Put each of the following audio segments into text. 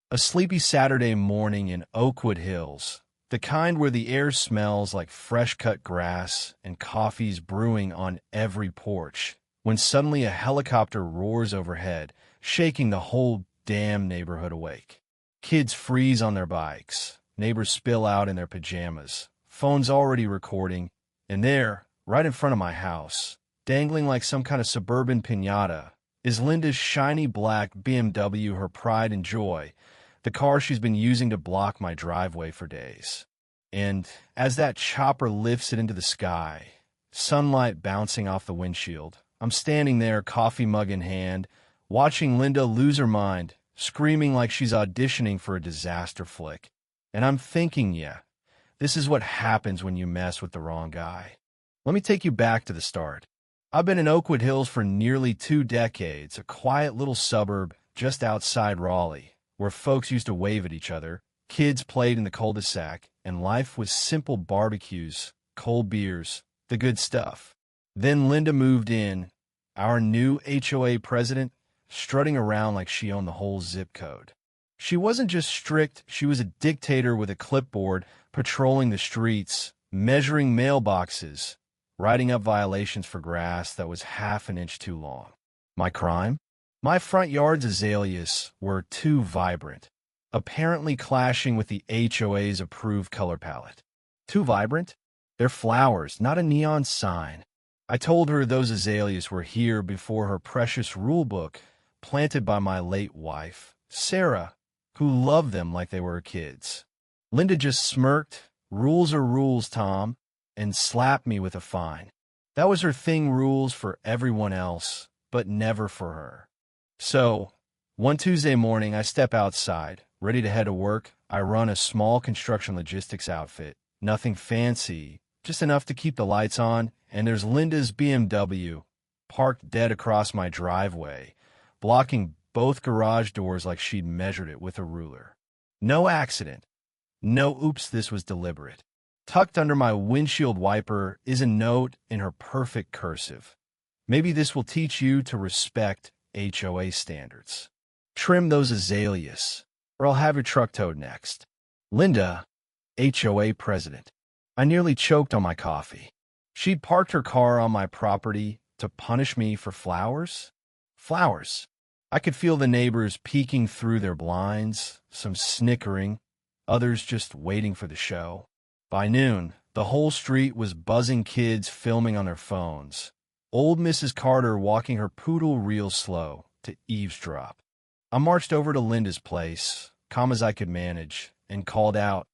A sleepy Saturday morning in Oakwood Hills, the kind where the air smells like fresh-cut grass and coffee's brewing on every porch, when suddenly a helicopter roars overhead, shaking the whole damn neighborhood awake. Kids freeze on their bikes, neighbors spill out in their pajamas, phones already recording, and there, right in front of my house, dangling like some kind of suburban piñata, is Linda's shiny black BMW, her pride and joy, the car she's been using to block my driveway for days. And as that chopper lifts it into the sky, sunlight bouncing off the windshield, I'm standing there, coffee mug in hand, watching Linda lose her mind, screaming like she's auditioning for a disaster flick. And I'm thinking, yeah, this is what happens when you mess with the wrong guy. Let me take you back to the start. I've been in Oakwood Hills for nearly 2 decades, a quiet little suburb just outside Raleigh, where folks used to wave at each other, kids played in the cul-de-sac, and life was simple barbecues, cold beers, the good stuff. Then Linda moved in, our new HOA president, strutting around like she owned the whole zip code. She wasn't just strict, she was a dictator with a clipboard, patrolling the streets, measuring mailboxes, writing up violations for grass that was half an inch too long. My crime? My front yard's azaleas were too vibrant, apparently clashing with the HOA's approved color palette. Too vibrant? They're flowers, not a neon sign. I told her those azaleas were here before her precious rule book, planted by my late wife, Sarah, who loved them like they were her kids. Linda just smirked, "Rules are rules, Tom," and slapped me with a fine. That was her thing, rules for everyone else, but never for her. So, one Tuesday morning, I step outside, ready to head to work. I run a small construction logistics outfit. Nothing fancy, just enough to keep the lights on, and there's Linda's BMW, parked dead across my driveway, blocking both garage doors like she'd measured it with a ruler. No accident. No oops, this was deliberate. Tucked under my windshield wiper is a note in her perfect cursive. Maybe this will teach you to respect HOA standards. Trim those azaleas, or I'll have your truck towed next. Linda, HOA president. I nearly choked on my coffee. She'd parked her car on my property to punish me for flowers? Flowers. I could feel the neighbors peeking through their blinds, some snickering, others just waiting for the show. By noon, the whole street was buzzing, kids filming on their phones. Old Mrs. Carter walking her poodle real slow to eavesdrop. I marched over to Linda's place, calm as I could manage, and called out,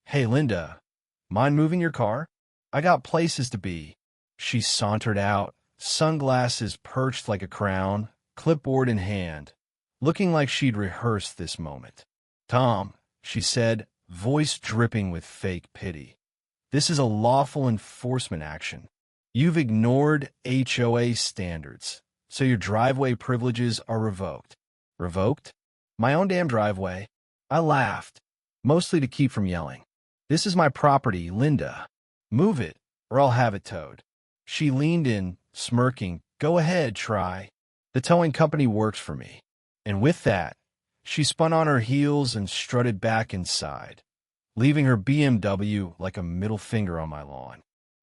"Hey, Linda, mind moving your car? I got places to be." She sauntered out, sunglasses perched like a crown, clipboard in hand, looking like she'd rehearsed this moment. "Tom," she said, voice dripping with fake pity, "this is a lawful enforcement action. You've ignored HOA standards, so your driveway privileges are revoked." Revoked? My own damn driveway? I laughed, mostly to keep from yelling. "This is my property, Linda. Move it, or I'll have it towed." She leaned in, smirking. "Go ahead, try. The towing company works for me." And with that, she spun on her heels and strutted back inside, leaving her BMW like a middle finger on my lawn.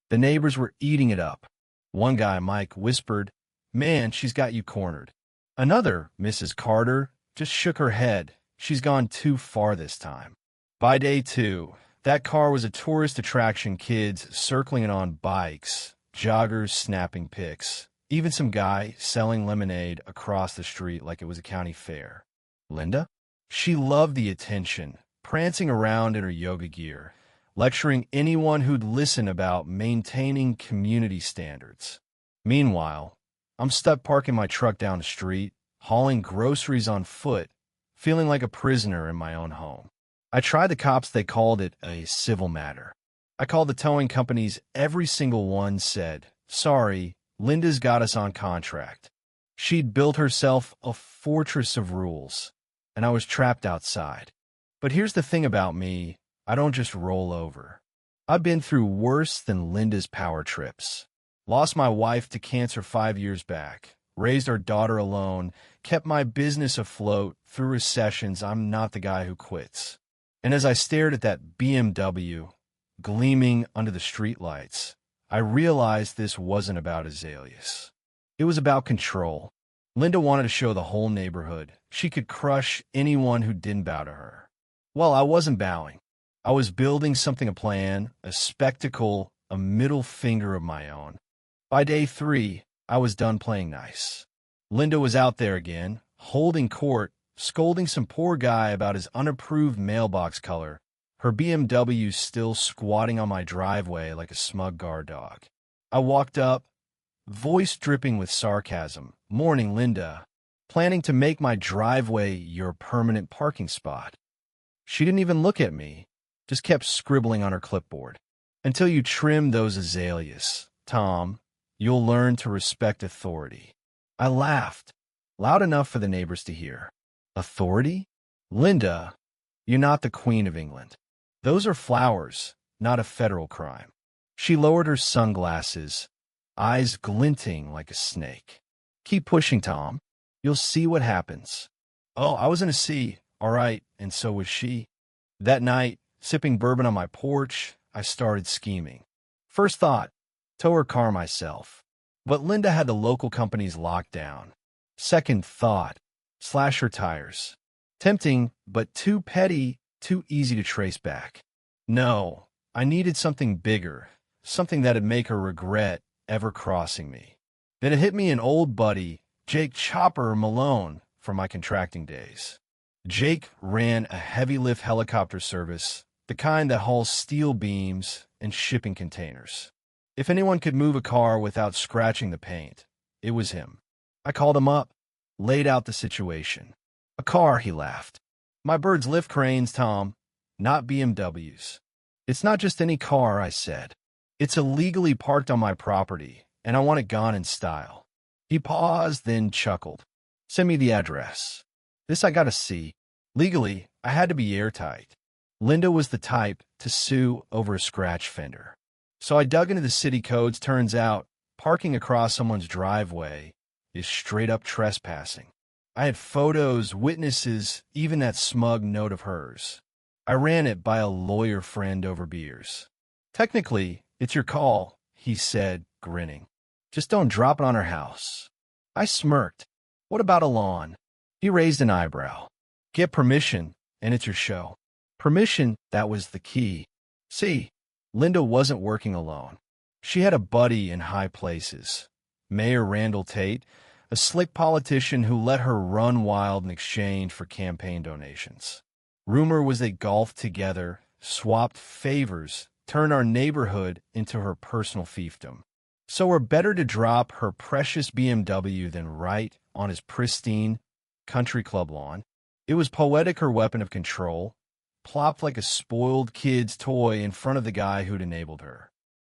The neighbors were eating it up. One guy, Mike, whispered, "Man, she's got you cornered." Another, Mrs. Carter, just shook her head. "She's gone too far this time." By day 2, that car was a tourist attraction, kids circling it on bikes, joggers snapping pics, even some guy selling lemonade across the street like it was a county fair. Linda? She loved the attention, prancing around in her yoga gear, lecturing anyone who'd listen about maintaining community standards. Meanwhile, I'm stuck parking my truck down the street, hauling groceries on foot, feeling like a prisoner in my own home. I tried the cops, they called it a civil matter. I called the towing companies, every single one said, "Sorry, Linda's got us on contract." She'd built herself a fortress of rules, and I was trapped outside. But here's the thing about me, I don't just roll over. I've been through worse than Linda's power trips. Lost my wife to cancer 5 years back. raised our daughter alone, kept my business afloat through recessions. I'm not the guy who quits. And as I stared at that BMW gleaming under the streetlights, I realized this wasn't about Azaleas. It was about control. Linda wanted to show the whole neighborhood she could crush anyone who didn't bow to her. Well, I wasn't bowing. I was building something, a plan, a spectacle, a middle finger of my own. By day 3, I was done playing nice. Linda was out there again, holding court, scolding some poor guy about his unapproved mailbox color, her BMW still squatting on my driveway like a smug guard dog. I walked up, voice dripping with sarcasm. "Morning, Linda. Planning to make my driveway your permanent parking spot." She didn't even look at me, just kept scribbling on her clipboard. "Until you trim those azaleas, Tom, you'll learn to respect authority." I laughed, loud enough for the neighbors to hear. "Authority? Linda, you're not the Queen of England. Those are flowers, not a federal crime." She lowered her sunglasses, eyes glinting like a snake. "Keep pushing, Tom. You'll see what happens." Oh, I was in a sea, all right, and so was she. That night, sipping bourbon on my porch, I started scheming. First thought, tow her car myself. But Linda had the local companies locked down. Second thought, slash her tires. Tempting, but too petty, too easy to trace back. No, I needed something bigger, something that'd make her regret ever crossing me. Then it hit me an old buddy, Jake Chopper Malone, from my contracting days. Jake ran a heavy lift helicopter service, the kind that hauls steel beams and shipping containers. If anyone could move a car without scratching the paint, it was him. I called him up, laid out the situation. "A car," he laughed. "My birds lift cranes, Tom, not BMWs." "It's not just any car," I said. "It's illegally parked on my property, and I want it gone in style." He paused, then chuckled. "Send me the address." This I gotta see. Legally, I had to be airtight. Linda was the type to sue over a scratch fender. So I dug into the city codes. Turns out, parking across someone's driveway is straight-up trespassing. I had photos, witnesses, even that smug note of hers. I ran it by a lawyer friend over beers. "Technically, it's your call," he said, grinning. "Just don't drop it on her house." I smirked. "What about a lawn?" He raised an eyebrow. "Get permission, and it's your show." Permission, that was the key. See, Linda wasn't working alone. She had a buddy in high places. Mayor Randall Tate, a slick politician who let her run wild in exchange for campaign donations. Rumor was they golfed together, swapped favors, turned our neighborhood into her personal fiefdom. So we're better to drop her precious BMW than right on his pristine country club lawn. It was poetic, her weapon of control, plopped like a spoiled kid's toy in front of the guy who'd enabled her.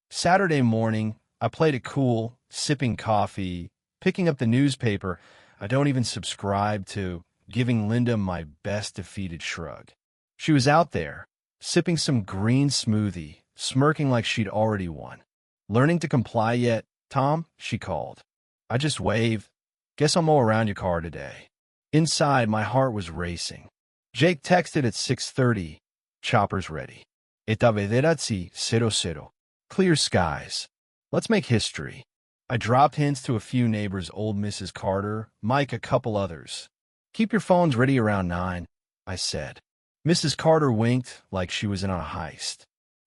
Saturday morning, I played it cool, sipping coffee, picking up the newspaper I don't even subscribe to, giving Linda my best defeated shrug. She was out there, sipping some green smoothie, smirking like she'd already won. "Learning to comply yet, Tom?" she called. I just waved. "Guess I'll mow around your car today." Inside, my heart was racing. Jake texted at 6:30. "Chopper's ready. Eta vederatsi 00. Clear skies. Let's make history." I dropped hints to a few neighbors, old Mrs. Carter, Mike, a couple others. "Keep your phones ready around 9, I said. Mrs. Carter winked like she was in on a heist.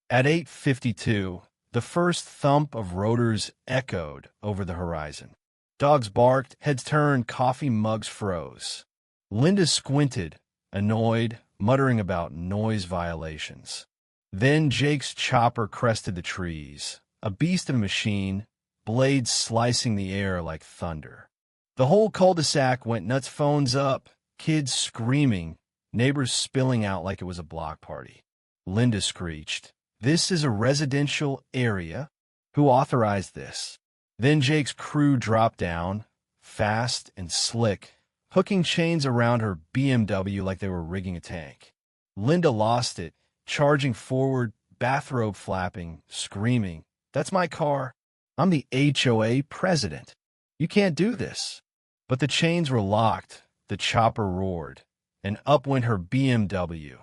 At 8:52, the first thump of rotors echoed over the horizon. Dogs barked, heads turned, coffee mugs froze. Linda squinted, annoyed, muttering about noise violations. Then Jake's chopper crested the trees, a beast of a machine, blades slicing the air like thunder. The whole cul-de-sac went nuts, phones up, kids screaming, neighbors spilling out like it was a block party. Linda screeched, "This is a residential area? Who authorized this?" Then Jake's crew dropped down, fast and slick, hooking chains around her BMW like they were rigging a tank. Linda lost it, charging forward, bathrobe flapping, screaming, "That's my car. I'm the HOA president. You can't do this." But the chains were locked, the chopper roared, and up went her BMW,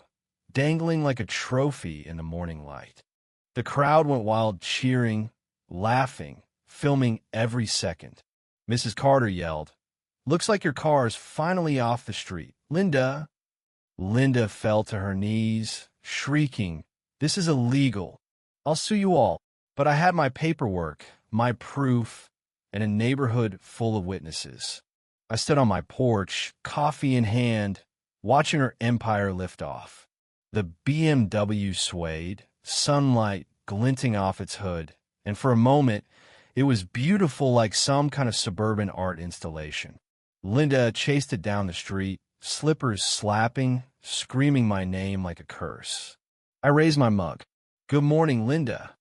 dangling like a trophy in the morning light. The crowd went wild, cheering, laughing, filming every second. Mrs. Carter yelled, "Looks like your car is finally off the street. Linda!" Linda fell to her knees, shrieking, "This is illegal. I'll sue you all." But I had my paperwork, my proof, and a neighborhood full of witnesses. I stood on my porch, coffee in hand, watching her empire lift off. The BMW swayed, sunlight glinting off its hood, and for a moment, it was beautiful like some kind of suburban art installation. Linda chased it down the street, slippers slapping, screaming my name like a curse. I raised my mug. "Good morning, Linda."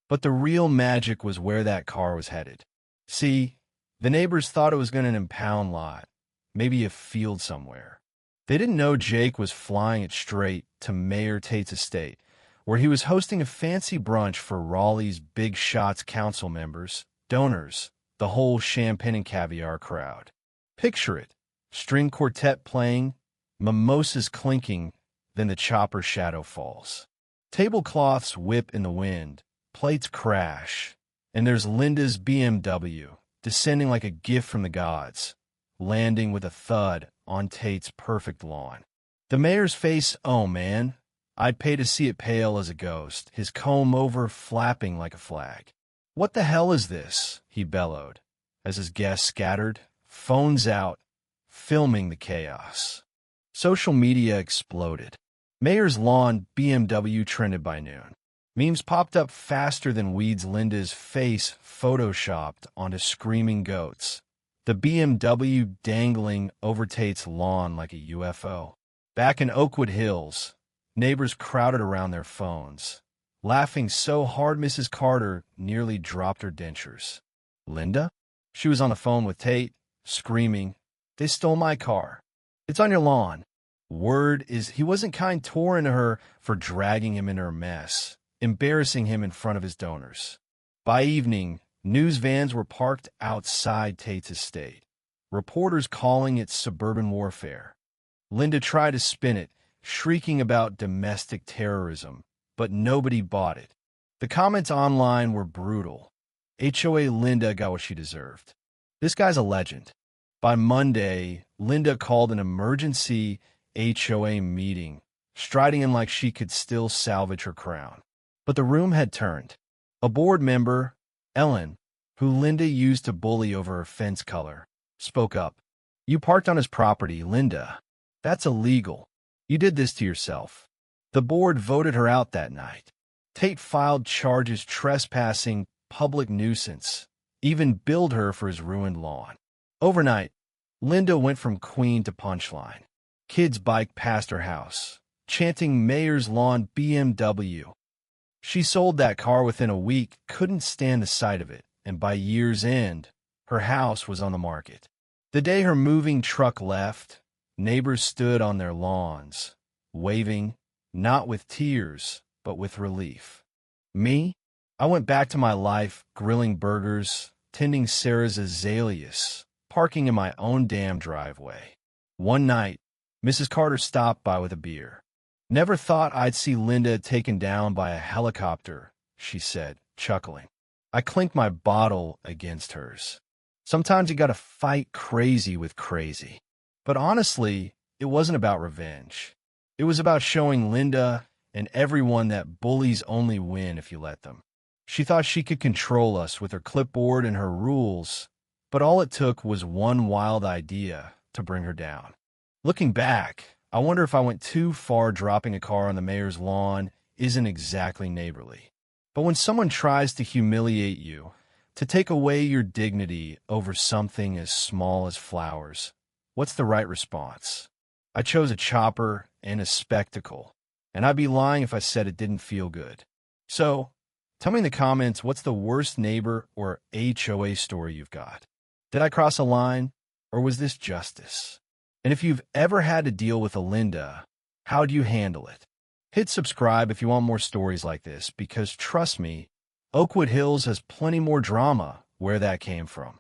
But the real magic was where that car was headed. See, the neighbors thought it was going to an impound lot, maybe a field somewhere. They didn't know Jake was flying it straight to Mayor Tate's estate, where he was hosting a fancy brunch for Raleigh's Big Shots council members, donors, the whole champagne and caviar crowd. Picture it, string quartet playing, mimosas clinking, then the chopper shadow falls. Tablecloths whip in the wind, plates crash, and there's Linda's BMW, descending like a gift from the gods, landing with a thud on Tate's perfect lawn. The mayor's face, oh man, I'd pay to see it pale as a ghost, his comb-over flapping like a flag. "What the hell is this?" he bellowed, as his guests scattered, phones out, filming the chaos. Social media exploded. Mayor's lawn BMW trended by noon. Memes popped up faster than weeds. Linda's face photoshopped onto screaming goats. The BMW dangling over Tate's lawn like a UFO. Back in Oakwood Hills, neighbors crowded around their phones, laughing so hard Mrs. Carter nearly dropped her dentures. Linda? She was on the phone with Tate, screaming, "They stole my car. It's on your lawn." Word is he wasn't kind, tore into her for dragging him into her mess, embarrassing him in front of his donors. By evening, news vans were parked outside Tate's estate, reporters calling it suburban warfare. Linda tried to spin it, shrieking about domestic terrorism, but nobody bought it. The comments online were brutal. HOA Linda got what she deserved. This guy's a legend. By Monday, Linda called an emergency HOA meeting, striding in like she could still salvage her crown. But the room had turned. A board member, Ellen, who Linda used to bully over her fence color, spoke up. "You parked on his property, Linda. That's illegal. You did this to yourself." The board voted her out that night. Tate filed charges trespassing, public nuisance, even billed her for his ruined lawn. Overnight, Linda went from queen to punchline. Kids biked past her house, chanting "Mayor's lawn BMW." She sold that car within a week, couldn't stand the sight of it, and by year's end, her house was on the market. The day her moving truck left, neighbors stood on their lawns, waving, not with tears, but with relief. Me? I went back to my life, grilling burgers, tending Sarah's azaleas, parking in my own damn driveway. One night, Mrs. Carter stopped by with a beer. "Never thought I'd see Linda taken down by a helicopter," she said, chuckling. I clinked my bottle against hers. Sometimes you gotta fight crazy with crazy. But honestly, it wasn't about revenge. It was about showing Linda and everyone that bullies only win if you let them. She thought she could control us with her clipboard and her rules, but all it took was one wild idea to bring her down. Looking back, I wonder if I went too far. Dropping a car on the mayor's lawn isn't exactly neighborly. But when someone tries to humiliate you, to take away your dignity over something as small as flowers, what's the right response? I chose a chopper and a spectacle, and I'd be lying if I said it didn't feel good. So, tell me in the comments, what's the worst neighbor or HOA story you've got? Did I cross a line, or was this justice? And if you've ever had to deal with a Linda, how'd you handle it? Hit subscribe if you want more stories like this, because trust me, Oakwood Hills has plenty more drama where that came from.